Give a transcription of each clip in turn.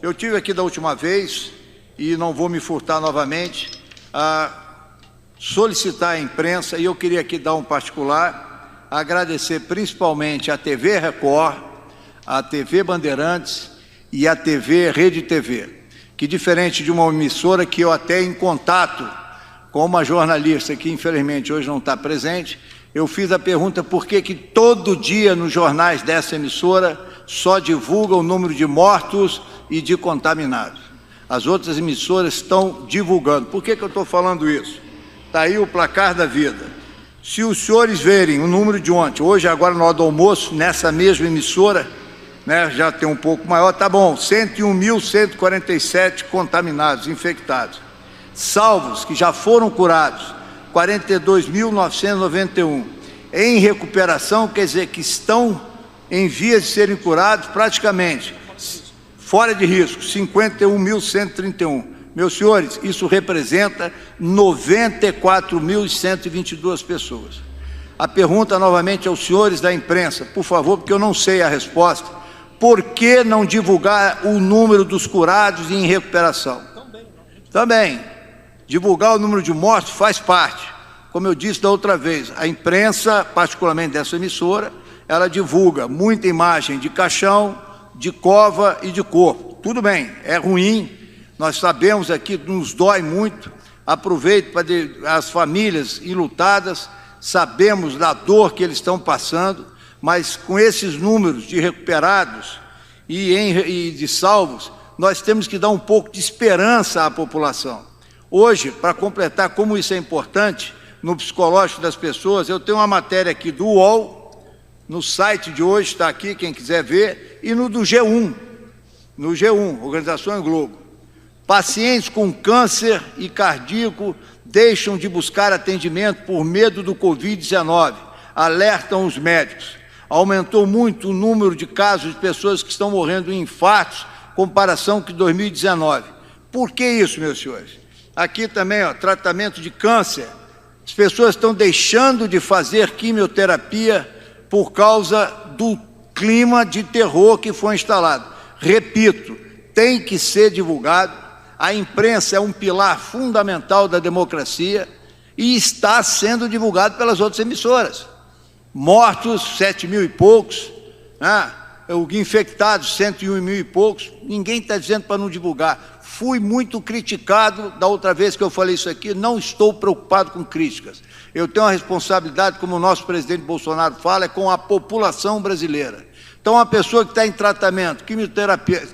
Eu tive aqui da última vez, e não vou me furtar novamente, a solicitar à imprensa, e eu queria aqui dar um particular, agradecer principalmente à TV Record, à TV Bandeirantes e à TV Rede TV, que diferente de uma emissora que eu até em contato com uma jornalista que infelizmente hoje não está presente, eu fiz a pergunta por que todo dia nos jornais dessa emissora só divulga o número de mortos e de contaminados. As outras emissoras estão divulgando. Por que eu estou falando isso? Está aí o placar da vida. Se os senhores verem o número de ontem, hoje agora na hora do almoço, nessa mesma emissora, né, já tem um pouco maior, tá bom, 101.147 contaminados, infectados. Salvos, que já foram curados, 42.991. Em recuperação, quer dizer que estão em vias de serem curados praticamente, fora de risco, 51.131. Meus senhores, isso representa 94.122 pessoas. A pergunta novamente aos senhores da imprensa, por favor, porque eu não sei a resposta, por que não divulgar o número dos curados e em recuperação? Também. Divulgar o número de mortos faz parte. Como eu disse da outra vez, a imprensa, particularmente dessa emissora, ela divulga muita imagem de caixão, de cova e de corpo. Tudo bem, é ruim, nós sabemos aqui, nos dói muito. Aproveito para as famílias enlutadas, sabemos da dor que eles estão passando, mas com esses números de recuperados e de salvos, nós temos que dar um pouco de esperança à população. Hoje, para completar como isso é importante no psicológico das pessoas, eu tenho uma matéria aqui do UOL, no site de hoje, está aqui, quem quiser ver, e no do G1, no G1, Organização Globo. Pacientes com câncer e cardíaco deixam de buscar atendimento por medo do Covid-19, alertam os médicos. Aumentou muito o número de casos de pessoas que estão morrendo em infartos, comparação com 2019. Por que isso, meus senhores? Aqui também, ó, tratamento de câncer. As pessoas estão deixando de fazer quimioterapia por causa do clima de terror que foi instalado. Repito, tem que ser divulgado. A imprensa é um pilar fundamental da democracia e está sendo divulgado pelas outras emissoras. Mortos, 7 mil e poucos, né? Infectados, 101 mil e poucos. Ninguém está dizendo para não divulgar. Fui muito criticado da outra vez que eu falei isso aqui, não estou preocupado com críticas. Eu tenho uma responsabilidade, como o nosso presidente Bolsonaro fala, é com a população brasileira. Então, uma pessoa que está em tratamento, quimioterapia,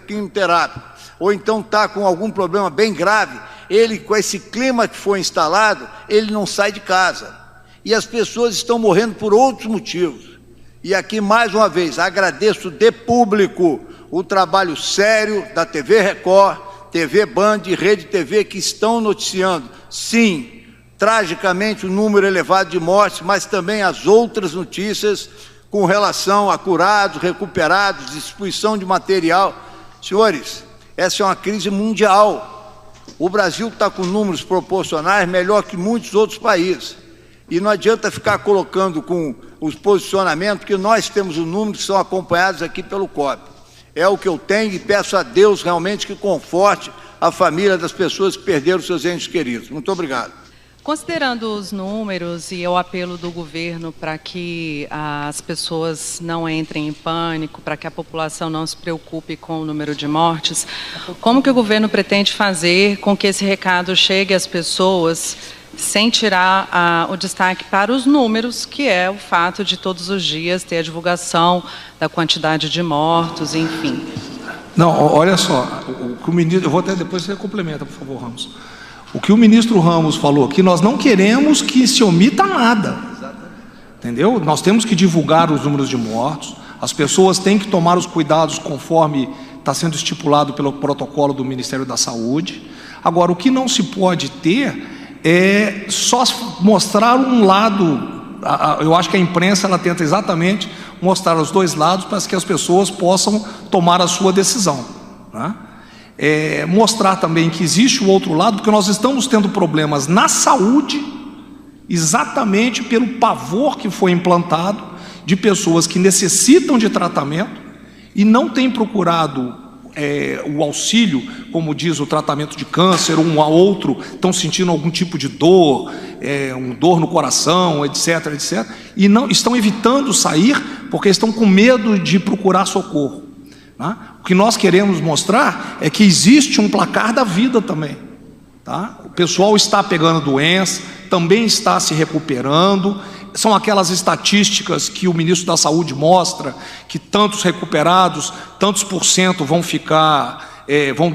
ou então está com algum problema bem grave, ele, com esse clima que foi instalado, ele não sai de casa. E as pessoas estão morrendo por outros motivos. E aqui, mais uma vez, agradeço de público o trabalho sério da TV Record, TV Band e Rede TV, que estão noticiando, sim, tragicamente o número elevado de mortes, mas também as outras notícias com relação a curados, recuperados, distribuição de material. Senhores, essa é uma crise mundial. O Brasil está com números proporcionais melhor que muitos outros países. E não adianta ficar colocando com os posicionamentos, porque nós temos os números que são acompanhados aqui pelo COB. É o que eu tenho e peço a Deus realmente que conforte a família das pessoas que perderam seus entes queridos. Muito obrigado. Considerando os números e o apelo do governo para que as pessoas não entrem em pânico, para que a população não se preocupe com o número de mortes, como que o governo pretende fazer com que esse recado chegue às pessoas sem tirar o destaque para os números, que é o fato de todos os dias ter a divulgação da quantidade de mortos, enfim? Não, olha só, o que o ministro, eu vou até depois você complementa, por favor, Ramos. O que o ministro Ramos falou, que nós não queremos que se omita nada, entendeu? Nós temos que divulgar os números de mortos, as pessoas têm que tomar os cuidados conforme está sendo estipulado pelo protocolo do Ministério da Saúde. Agora, o que não se pode ter é só mostrar um lado. Eu acho que a imprensa ela tenta exatamente mostrar os dois lados para que as pessoas possam tomar a sua decisão, né? Mostrar também que existe o outro lado, porque nós estamos tendo problemas na saúde, exatamente pelo pavor que foi implantado de pessoas que necessitam de tratamento e não têm procurado o auxílio, como diz o tratamento de câncer, um a outro estão sentindo algum tipo de dor, dor no coração, etc, etc, e não estão evitando sair porque estão com medo de procurar socorro, né? O que nós queremos mostrar é que existe um placar da vida também, tá? O pessoal está pegando doença, também está se recuperando. São aquelas estatísticas que o ministro da Saúde mostra, que tantos recuperados, tantos por cento vão ficar,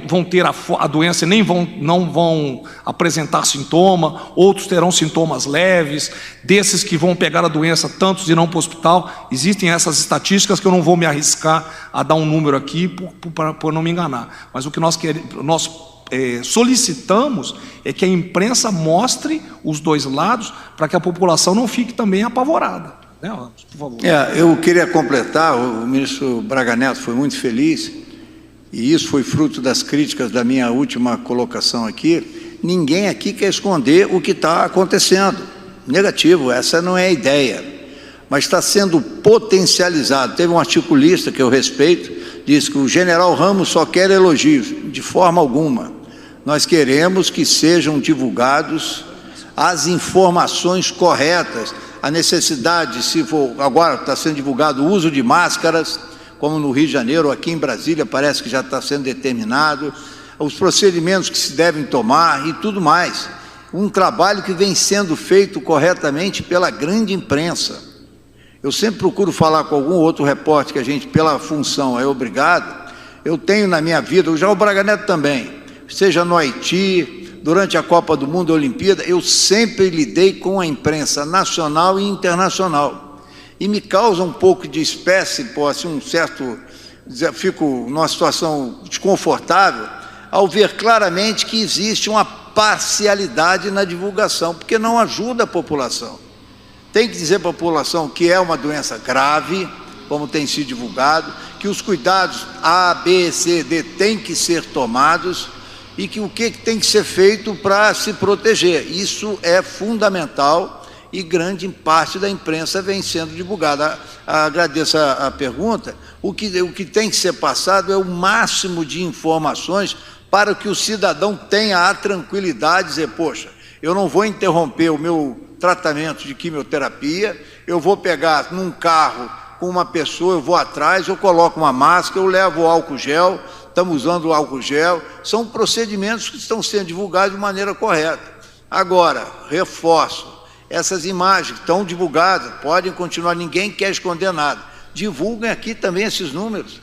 vão ter a doença e não vão apresentar sintoma, outros terão sintomas leves, desses que vão pegar a doença, tantos irão para o hospital. Existem essas estatísticas que eu não vou me arriscar a dar um número aqui por não me enganar, mas o que nós solicitamos é que a imprensa mostre os dois lados para que a população não fique também apavorada, né, Ramos, por favor. Eu queria completar. O ministro Braga Neto foi muito feliz, e isso foi fruto das críticas da minha última colocação aqui. Ninguém aqui quer esconder o que está acontecendo. Negativo, essa não é a ideia, mas está sendo potencializado. Teve um articulista que eu respeito, disse que o general Ramos só quer elogios. De forma alguma. Nós queremos que sejam divulgados as informações corretas, a necessidade, se for, agora está sendo divulgado o uso de máscaras, como no Rio de Janeiro, aqui em Brasília parece que já está sendo determinado, os procedimentos que se devem tomar e tudo mais. Um trabalho que vem sendo feito corretamente pela grande imprensa. Eu sempre procuro falar com algum outro repórter que a gente, pela função, é obrigado. Eu tenho na minha vida, já o Braga Neto também, seja no Haiti, durante a Copa do Mundo, a Olimpíada, eu sempre lidei com a imprensa nacional e internacional. E me causa um pouco de espécie, assim, fico numa situação desconfortável, ao ver claramente que existe uma parcialidade na divulgação, porque não ajuda a população. Tem que dizer para a população que é uma doença grave, como tem sido divulgado, que os cuidados A, B, C, D têm que ser tomados, e que o que tem que ser feito para se proteger. Isso é fundamental e grande parte da imprensa vem sendo divulgada. Agradeço a pergunta. O que tem que ser passado é o máximo de informações para que o cidadão tenha a tranquilidade de dizer, poxa, eu não vou interromper o meu tratamento de quimioterapia, eu vou pegar num carro com uma pessoa, eu vou atrás, eu coloco uma máscara, eu levo álcool gel, estamos usando o álcool gel, são procedimentos que estão sendo divulgados de maneira correta. Agora, reforço, essas imagens estão divulgadas, podem continuar, ninguém quer esconder nada. Divulguem aqui também esses números.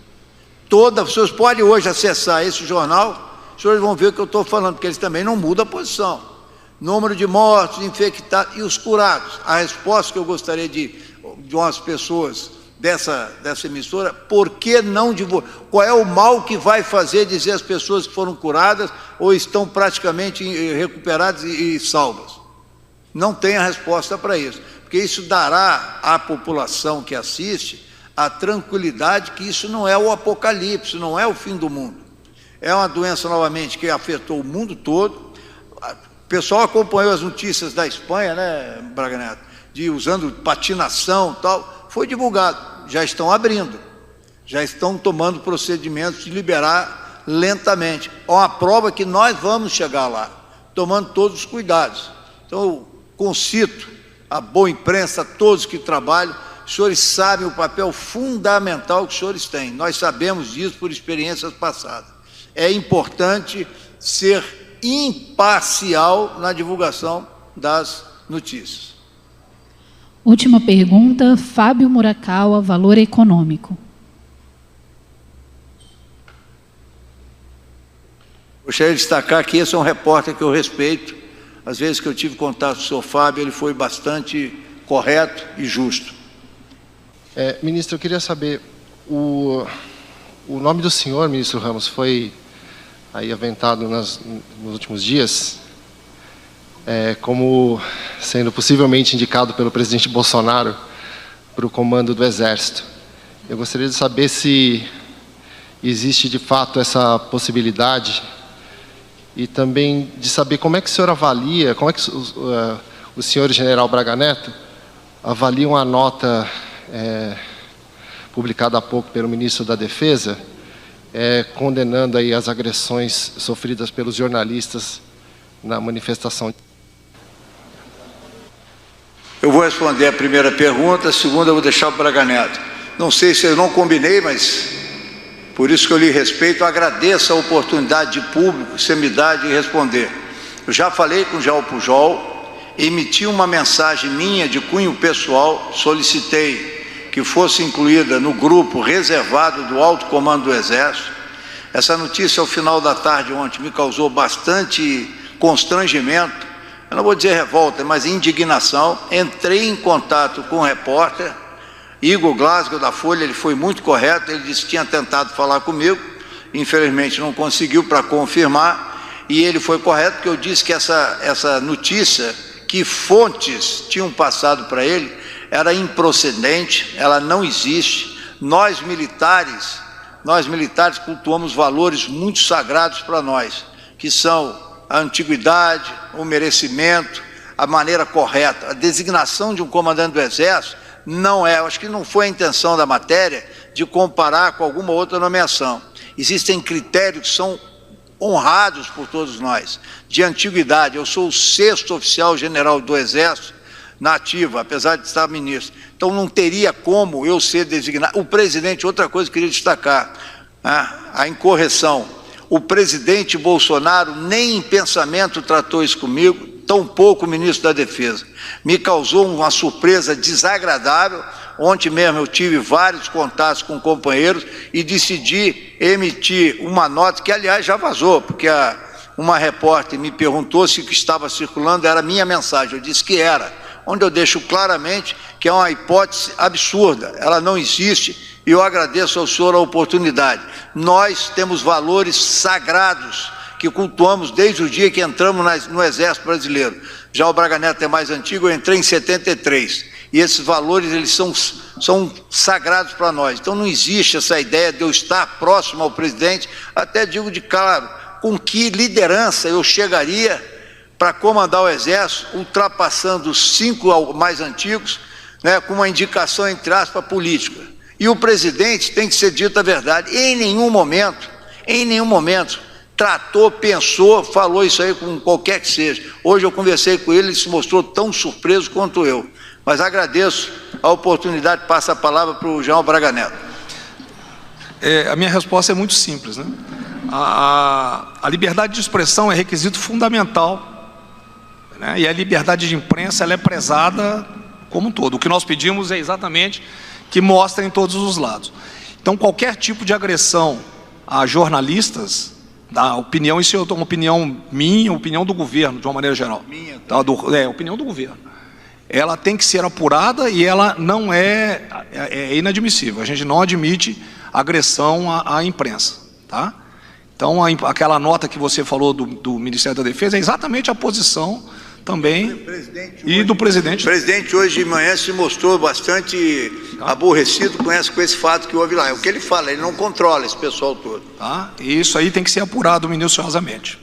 Os senhores podem hoje acessar esse jornal, os senhores vão ver o que eu estou falando, porque eles também não mudam a posição. Número de mortos, infectados e os curados. A resposta que eu gostaria de umas pessoas dessa emissora, por que não divulgar? Qual é o mal que vai fazer dizer as pessoas que foram curadas ou estão praticamente recuperadas e salvas? Não tem a resposta para isso, porque isso dará à população que assiste a tranquilidade que isso não é o apocalipse, não é o fim do mundo. É uma doença, novamente, que afetou o mundo todo. O pessoal acompanhou as notícias da Espanha, né, Braga Neto, usando patinação e tal. Foi divulgado, já estão abrindo, já estão tomando procedimentos de liberar lentamente. É uma prova que nós vamos chegar lá, tomando todos os cuidados. Então, eu concito a boa imprensa, a todos que trabalham, os senhores sabem o papel fundamental que os senhores têm. Nós sabemos disso por experiências passadas. É importante ser imparcial na divulgação das notícias. Última pergunta, Fábio Murakawa, Valor Econômico. Gostaria de destacar que esse é um repórter que eu respeito. Às vezes que eu tive contato com o senhor Fábio, ele foi bastante correto e justo. Ministro, eu queria saber, o nome do senhor, ministro Ramos, foi aí aventado nos últimos dias como sendo possivelmente indicado pelo presidente Bolsonaro para o comando do Exército. Eu gostaria de saber se existe de fato essa possibilidade e também de saber como é que o senhor avalia, como é que o senhor general Braga Neto avalia uma nota publicada há pouco pelo ministro da Defesa, condenando aí as agressões sofridas pelos jornalistas na manifestação. Eu vou responder a primeira pergunta, a segunda eu vou deixar para o Braga Neto. Não sei se eu não combinei, mas por isso que eu lhe respeito, eu agradeço a oportunidade de público que você me dá de responder. Eu já falei com o Jair Pujol, emiti uma mensagem minha de cunho pessoal, solicitei que fosse incluída no grupo reservado do Alto Comando do Exército. Essa notícia, ao final da tarde ontem, me causou bastante constrangimento, eu não vou dizer revolta, mas indignação. Entrei em contato com o repórter Igor Glasgow, da Folha, ele foi muito correto, ele disse que tinha tentado falar comigo, infelizmente não conseguiu para confirmar, e ele foi correto, porque eu disse que essa notícia, que fontes tinham passado para ele, era improcedente, ela não existe. Nós militares cultuamos valores muito sagrados para nós, que são a antiguidade, o merecimento, a maneira correta. A designação de um comandante do Exército não é, acho que não foi a intenção da matéria de comparar com alguma outra nomeação. Existem critérios que são honrados por todos nós, de antiguidade. Eu sou o 6º oficial general do Exército na ativa, apesar de estar ministro. Então não teria como eu ser designado. O presidente, outra coisa que eu queria destacar, a incorreção. O presidente Bolsonaro nem em pensamento tratou isso comigo, tampouco o ministro da Defesa. Me causou uma surpresa desagradável. Ontem mesmo eu tive vários contatos com companheiros e decidi emitir uma nota, que aliás já vazou, porque uma repórter me perguntou se o que estava circulando era minha mensagem. Eu disse que era, onde eu deixo claramente que é uma hipótese absurda, ela não existe, e eu agradeço ao senhor a oportunidade. Nós temos valores sagrados que cultuamos desde o dia que entramos no Exército Brasileiro. Já o Braga Neto é mais antigo, eu entrei em 73, e esses valores eles são sagrados para nós. Então não existe essa ideia de eu estar próximo ao presidente, até digo de claro, com que liderança eu chegaria para comandar o Exército, ultrapassando os 5 mais antigos, né, com uma indicação, entre aspas, política. E o presidente, tem que ser dita a verdade, em nenhum momento, tratou, pensou, falou isso aí com qualquer que seja. Hoje eu conversei com ele, ele se mostrou tão surpreso quanto eu. Mas agradeço a oportunidade, passa a palavra para o João Braga Neto. A minha resposta é muito simples, né? A liberdade de expressão é requisito fundamental, né? E a liberdade de imprensa ela é prezada como um todo. O que nós pedimos é exatamente que mostrem todos os lados. Então, qualquer tipo de agressão a jornalistas, da opinião, isso é uma opinião minha, opinião do governo, de uma maneira geral. Opinião do governo. Ela tem que ser apurada e ela não é inadmissível. A gente não admite agressão à imprensa, tá? Então, aquela nota que você falou do Ministério da Defesa é exatamente a posição também do presidente. O presidente hoje de manhã se mostrou bastante aborrecido com esse fato que houve lá. É o que ele fala, ele não controla esse pessoal todo. Tá? E isso aí tem que ser apurado minuciosamente.